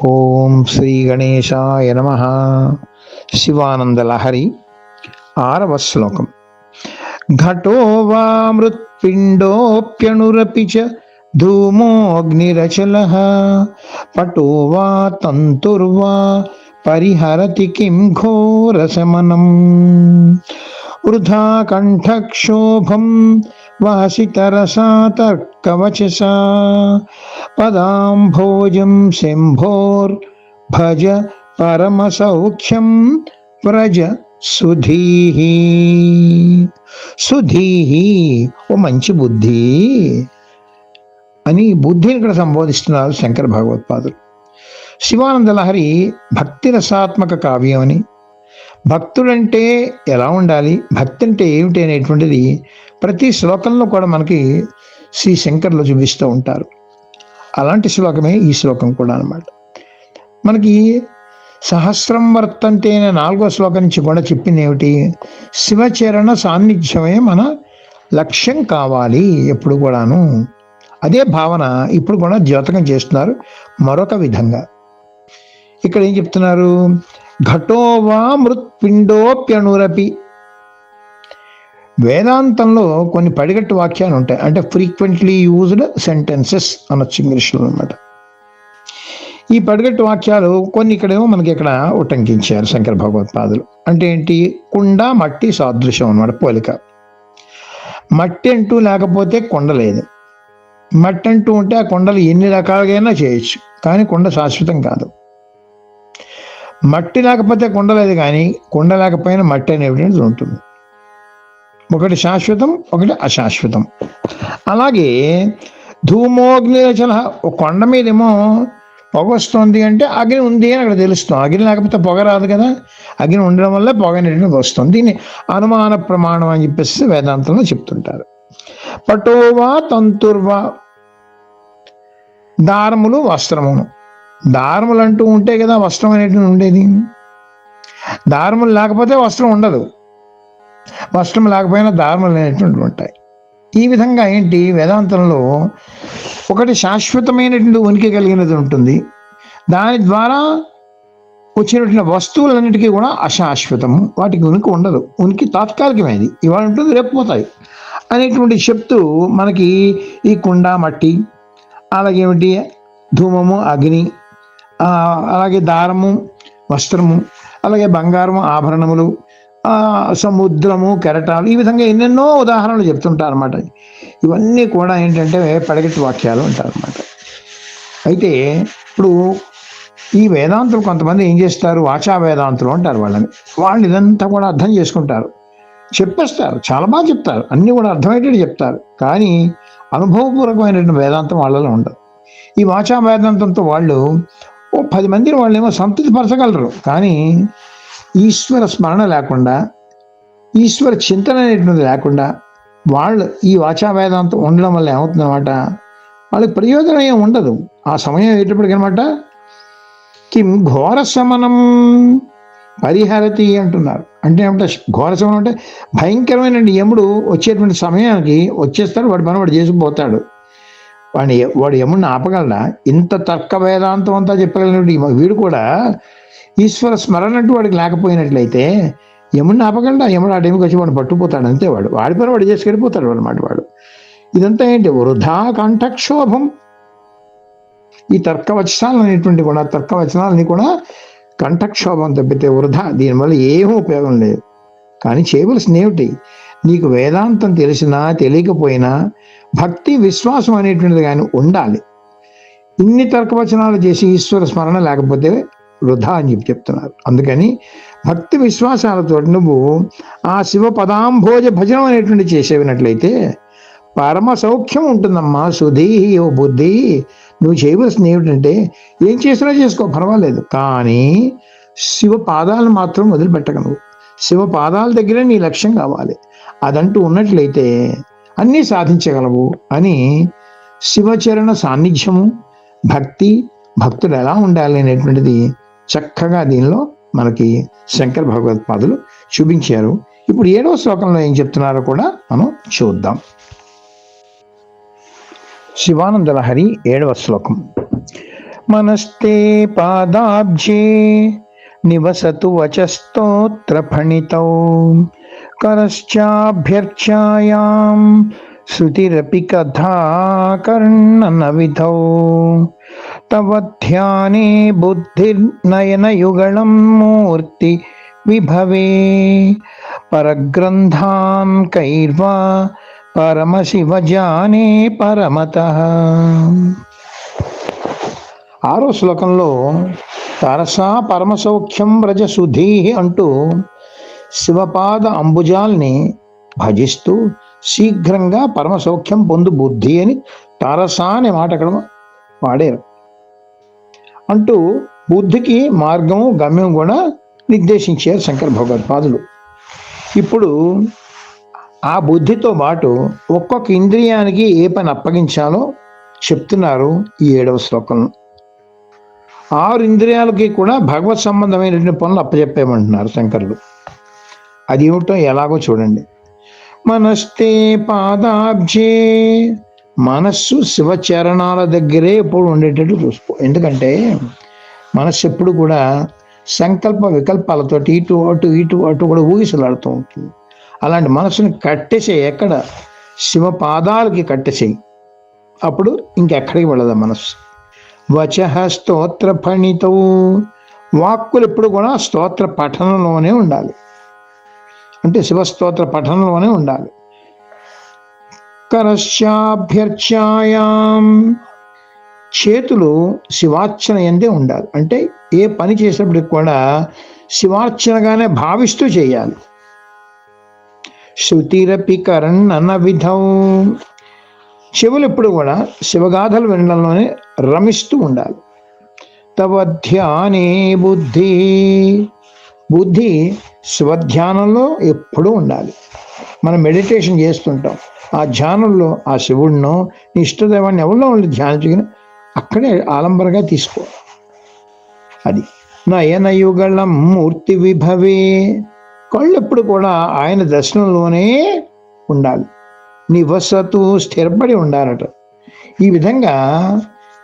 ఓం శ్రీ గణేశాయ నమః. శివానందలహరి 6వ శ్లోకం. ఘటో వా మృత్పిండోప్యణురపి చ ధూమోऽగ్నిరచలః పటో వా తంతుర్వా పరిహరతి కిం ఘోరశమనం వృథా కంఠక్షోభం వాసితరసా తర్కవచసా పదాంభోజం శంభోర్ భజ పరమసౌఖ్యం వ్రజ సుధీహి. సుధీహి ఓ మంచి బుద్ధి అని బుద్ధిని ఇక్కడ సంబోధిస్తున్నారు శంకర భగవత్పాదులు. శివానందలహరి భక్తి రసాత్మక కావ్యం అని, భక్తుడంటే ఎలా ఉండాలి, భక్తి అంటే ఏమిటి అనేటువంటిది ప్రతి శ్లోకంలో కూడా మనకి శ్రీ శంకర్లు చూపిస్తూ ఉంటారు. అలాంటి శ్లోకమే ఈ శ్లోకం కూడా అన్నమాట. మనకి సహస్రం వర్తంతే అనే 4వ శ్లోకం నుంచి కూడా చెప్పింది ఏమిటి, శివచరణ సాన్నిధ్యమే మన లక్ష్యం కావాలి ఎప్పుడు కూడాను. అదే భావన ఇప్పుడు కూడా ద్యోతకం చేస్తున్నారు మరొక విధంగా. ఇక్కడ ఏం చెప్తున్నారు, ఘటోవా మృత్పిండోప్యణురపి. వేదాంతంలో కొన్ని పడిగట్టు వాక్యాలు ఉంటాయి, అంటే ఫ్రీక్వెంట్లీ యూజ్డ్ సెంటెన్సెస్ అనొచ్చు ఇంగ్లీష్లో అనమాట. ఈ పడిగట్టు వాక్యాలు కొన్ని ఇక్కడేమో మనకి ఇక్కడ ఉటంకించారు శంకర భగవత్పాదులు. అంటే ఏంటి, కుండ మట్టి సాదృశ్యం అనమాట, పోలిక. మట్టి అంటూ లేకపోతే కొండ లేదు, మట్టి అంటూ ఉంటే ఆ కొండలు ఎన్ని రకాలుగా చేయొచ్చు, కానీ కొండ శాశ్వతం కాదు. మట్టి లేకపోతే కొండ లేదు, కానీ కొండ లేకపోయినా మట్టి అనేటువంటిది ఉంటుంది. ఒకటి శాశ్వతం, ఒకటి అశాశ్వతం. అలాగే ధూమోగ్నిరచల, ఒక కొండ మీదేమో పొగ వస్తుంది అంటే అగ్ని ఉంది అని అక్కడ తెలుస్తుంది. అగ్ని లేకపోతే పొగ రాదు కదా, అగ్ని ఉండడం వల్ల పొగ అనేటువంటిది వస్తుంది. దీన్ని అనుమాన ప్రమాణం అని చెప్పేసి వేదాంతంలో చెప్తుంటారు. పటోవా తంతుర్వా, దారములు వస్త్రమును. దారములు అంటూ ఉంటే కదా వస్త్రం అనేటువంటి ఉండేది. దారములు లేకపోతే వస్త్రం ఉండదు, వస్త్రం లేకపోయినా దారములు అనేటువంటి ఉంటాయి. ఈ విధంగా ఏంటి, వేదాంతంలో ఒకటి శాశ్వతమైనటువంటి ఉనికి కలిగినది ఉంటుంది, దాని ద్వారా వచ్చినటువంటి వస్తువులన్నిటికీ కూడా అశాశ్వతము, వాటికి ఉనికి ఉండదు, ఉనికి తాత్కాలికమైనది, ఇవాళ ఉంటుంది రేపు పోతాయి అనేటువంటి చెప్తూ మనకి ఈ కుండ మట్టి, అలాగేమిటి ధూమము అగ్ని, అలాగే దారము వస్త్రము, అలాగే బంగారము ఆభరణములు, సముద్రము కెరటాలు, ఈ విధంగా ఎన్నెన్నో ఉదాహరణలు చెప్తుంటారు అన్నమాట. ఇవన్నీ కూడా ఏంటంటే పడగట్టి వాక్యాలు అంటారన్నమాట. అయితే ఇప్పుడు ఈ వేదాంతులు కొంతమంది ఏం చేస్తారు, వాచా వేదాంతులు అంటారు వాళ్ళని. వాళ్ళు ఇదంతా కూడా అర్థం చేసుకుంటారు, చెప్పేస్తారు, చాలా బాగా చెప్తారు, అన్నీ కూడా అర్థమయ్యేటట్టు చెప్తారు, కానీ అనుభవపూర్వకమైనటువంటి వేదాంతం వాళ్ళలో ఉండదు. ఈ వాచా వేదాంతంతో వాళ్ళు 10 మందిని వాళ్ళేమో సంతృప్తి పరచగలరు, కానీ ఈశ్వర స్మరణ లేకుండా, ఈశ్వర చింతన అనేటువంటిది లేకుండా వాళ్ళు ఈ వాచా వేదాంతం ఉండడం వల్ల ఏమవుతుందన్నమాట, వాళ్ళకి ప్రయోజనం ఏమి ఉండదు. ఆ సమయం అయ్యేటప్పటికనమాట కిం ఘోరశమనం పరిహరతి అంటున్నారు. అంటే ఏమంటే ఘోరశమనం అంటే భయంకరమైన యముడు వచ్చేటువంటి సమయానికి వచ్చేస్తాడు, వాడి పని వాడు చేసుకుపోతాడు. వాడు యముడిని ఆపగలడా? ఇంత తర్క వేదాంతం అంతా చెప్పగలిగినట్టు వీడు కూడా ఈశ్వర స్మరణ అంటూ వాడికి లేకపోయినట్లయితే యముడిని ఆపగలడా? యముడు ఆ టైంకి వచ్చి వాడు పట్టుకుపోతాడు, అంతే. వాడి పని వాడు చేసుకెళ్ళిపోతాడు అనమాట వాడు. ఇదంతా ఏంటి, వృధా కంఠక్షోభం. ఈ తర్కవచనాలు అనేటువంటి కూడా, తర్కవచనాలని కూడా కంఠక్షోభం తప్పితే వృధా, దీనివల్ల ఏమీ ఉపయోగం లేదు. కానీ చేయవలసింది ఏమిటి, నీకు వేదాంతం తెలిసినా తెలియకపోయినా భక్తి విశ్వాసం అనేటువంటిది కానీ ఉండాలి. ఇన్ని తర్కవచనాలు చేసి ఈశ్వర స్మరణ లేకపోతే వృధా అని చెప్తున్నారు. అందుకని భక్తి విశ్వాసాలతో నువ్వు ఆ శివ పదాంభోజ భజనం అనేటువంటి చేసేవినట్లయితే పరమ సౌఖ్యం ఉంటుందమ్మా. సుధీ ఓ బుద్ధి, నువ్వు చేయవలసింది ఏమిటంటే ఏం చేసినా చేసుకో, పర్వాలేదు, కానీ శివ పాదాలను మాత్రం వదిలిపెట్టగలవు. శివ పాదాల దగ్గరే నీ లక్ష్యం కావాలి. అదంటూ ఉన్నట్లయితే అన్నీ సాధించగలవు అని శివచరణ సాన్నిధ్యము, భక్తి, భక్తులు ఎలా ఉండాలి అనేటువంటిది చక్కగా దీనిలో మనకి శంకర భగవత్పాదులు చూపించారు. ఇప్పుడు 7వ శ్లోకంలో ఏం చెప్తున్నారో కూడా మనం చూద్దాం. శివానందలహరి 7వ శ్లోకం. మనస్తే పాదాబ్జే నివసతు వచస్తోత్ర ఫణితౌ కరశ్చాభ్యర్చాయాం శృతిరపి కథా కర్ణనవిధౌ తవ ధ్యానే బుద్ధిర్నయనయుగళం మూర్తి విభవే పరగ్రంథాన్ కైర్వా పరమశివ జానే పరమతః. 6వ శ్లోకంలో తరసా పరమసౌఖ్యం వ్రజ సుధీ అంటూ శివపాద అంబుజాల్ని భజిస్తూ శీఘ్రంగా పరమసౌఖ్యం పొందు బుద్ధి అని తరసా అనే మాట అక్కడ వాడారు. అంటూ బుద్ధికి మార్గము గమ్యం కూడా నిర్దేశించారు శంకర భగవత్పాదులు. ఇప్పుడు ఆ బుద్ధితో పాటు ఒక్కొక్క ఇంద్రియానికి ఏ పని అప్పగించాలో చెప్తున్నారు ఈ 7వ శ్లోకంలో. 6 ఇంద్రియాలకి కూడా భగవత్ సంబంధమైనటువంటి పనులు అప్పచెప్పేమంటున్నారు శంకరులు. అది ఏమిటో ఎలాగో చూడండి. మనస్తే పాదాబ్జే, మనస్సు శివచరణాల దగ్గరే ఎప్పుడు ఉండేటట్టు చూసుకో. ఎందుకంటే మనస్సు ఎప్పుడు కూడా సంకల్ప వికల్పాలతో ఇటు అటు ఇటు అటు కూడా ఊగిసలాడుతూ ఉంటుంది. అలాంటి మనసుని కట్టేసేయి, ఎక్కడ శివ పాదాలకి కట్టేసేయి, అప్పుడు ఇంకెక్కడికి వెళ్ళదు మనస్సు. వచః స్తోత్ర ఫణితౌ, వాక్కులు ఎప్పుడు కూడా స్తోత్ర పఠనంలోనే ఉండాలి, అంటే శివస్తోత్ర పఠనంలోనే ఉండాలి. కరశ్చాభ్యర్చాయాం, చేతులు శివార్చన ఎందే ఉండాలి, అంటే ఏ పని చేసేప్పటికి కూడా శివార్చనగానే భావిస్తూ చేయాలి. శృతిరపి కర్ణన విధౌ, చెవులు ఎప్పుడు కూడా శివగాథలు వినడంలోనే రమిస్తూ ఉండాలి. తవ ధ్యానే బుద్ధి, బుద్ధి శివధ్యానంలో ఎప్పుడూ ఉండాలి. మనం మెడిటేషన్ చేస్తుంటాం, ఆ ధ్యానంలో ఆ శివుడినో నీ ఇష్టదైవాన్ని ఎవరిలో ఉండి ధ్యానించుకుని అక్కడే ఆలంబరగా తీసుకో. అది నయనయుగళం మూర్తి విభవే, కళ్ళు ఎప్పుడు కూడా ఆయన దర్శనంలోనే ఉండాలి. నివసతు, స్థిరపడి ఉండాలట. ఈ విధంగా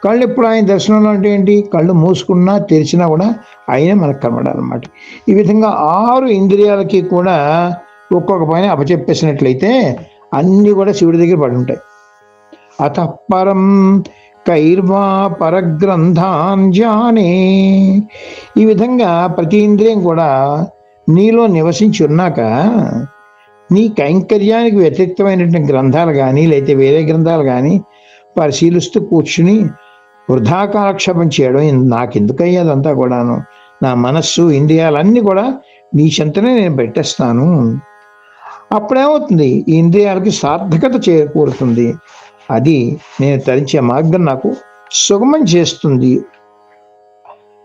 కళ్ళు ఎప్పుడు ఆయన దర్శనంలో అంటే ఏంటి, కళ్ళు మూసుకున్నా తెరిచినా కూడా ఆయనే మనకు కనబడాలన్నమాట. ఈ విధంగా 6 ఇంద్రియాలకి కూడా ఒక్కొక్క పైన అపచెప్పేసినట్లయితే అన్నీ కూడా శివుడి దగ్గర పడి ఉంటాయి. అతఃపరం కైర్వా పరగ్రంథాన్ జానే, ఈ విధంగా ప్రతి ఇంద్రియం కూడా నీలో నివసించి ఉన్నాక నీ కైంకర్యానికి వ్యతిరేక్తమైనటువంటి గ్రంథాలు కానీ లేకపోతే వేరే గ్రంథాలు కానీ పరిశీలిస్తూ కూర్చుని వృధా కాలక్షేపం చేయడం నాకెందుకయ్యా అదంతా కూడాను, నా మనస్సు ఇంద్రియాలన్నీ కూడా నీ చెంతనే నేను పెట్టేస్తాను. అప్పుడేమవుతుంది, ఈ ఇంద్రియాలకి సార్థకత చేకూరుతుంది. అది నేను తరించే మార్గం నాకు సుగమం చేస్తుంది.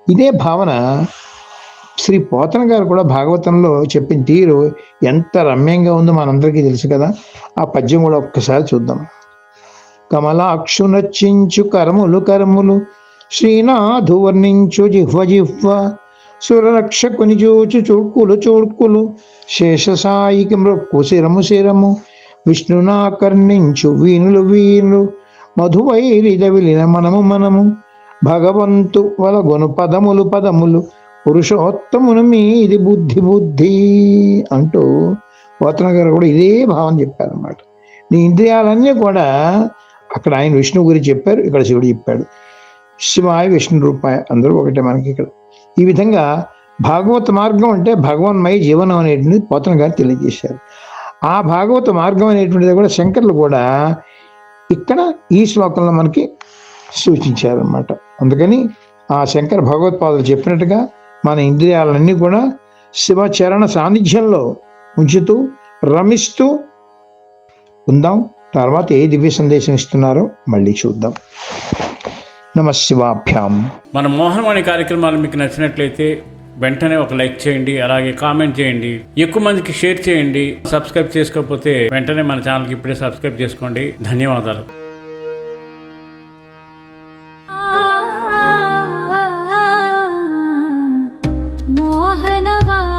ఇదే భావన శ్రీ పోతన గారు కూడా భాగవతంలో చెప్పిన తీరు ఎంత రమ్యంగా ఉందో మనందరికీ తెలుసు కదా. ఆ పద్యం కూడా ఒక్కసారి చూద్దాం. కమలాక్షు నచ్చించు కర్ములు కర్ములు, శ్రీనాథు వర్ణించు జిహ్వ జిహ్వ, సురరక్షకుని చూచు చూడ్కులు చూడ్కులు, శేషసాయికి మృక్కు శిరము శిరము, విష్ణునా కర్ణించు వీణులు వీణులు, మధువైరిద విలిన మనము మనము, భగవంతు వలగొను పదములు పదములు, పురుషోత్తమును మీది బుద్ధి బుద్ధి అంటూ పోతన గారు కూడా ఇదే భావం చెప్పారన్నమాట. నీ ఇంద్రియాలన్నీ కూడా, అక్కడ ఆయన విష్ణువు గురించి చెప్పారు, ఇక్కడ శివుడు చెప్పాడు. శివాయ విష్ణు రూపాయ, అందరూ ఒకటే మనకి ఇక్కడ. ఈ విధంగా భాగవత మార్గం అంటే భగవన్మయ జీవనం అనేటువంటిది పోతన గారు తెలియజేశారు. ఆ భాగవత మార్గం అనేటువంటిది కూడా శంకర్లు కూడా ఇక్కడ ఈ శ్లోకంలో మనకి సూచించారన్నమాట. అందుకని ఆ శంకర భగవత్పాదులు చెప్పినట్టుగా మన ఇంద్రియాలన్నీ కూడా శివచరణ సాన్నిధ్యంలో ఉంచుతూ రమిస్తూ ఉందాం. తర్వాత ఏ దివ్య సందేశం ఇస్తున్నారో మళ్ళీ చూద్దాం. నమశివాభ్యాం. మన మోహనవాణి కార్యక్రమాలు మీకు నచ్చినట్లయితే వెంటనే ఒక లైక్ చేయండి, అలాగే కామెంట్ చేయండి, ఎక్కువ మందికి షేర్ చేయండి. సబ్స్క్రైబ్ చేసుకోకపోతే వెంటనే మన ఛానల్కి ఇప్పుడే సబ్స్క్రైబ్ చేసుకోండి. ధన్యవాదాలు. మోహనవాణి.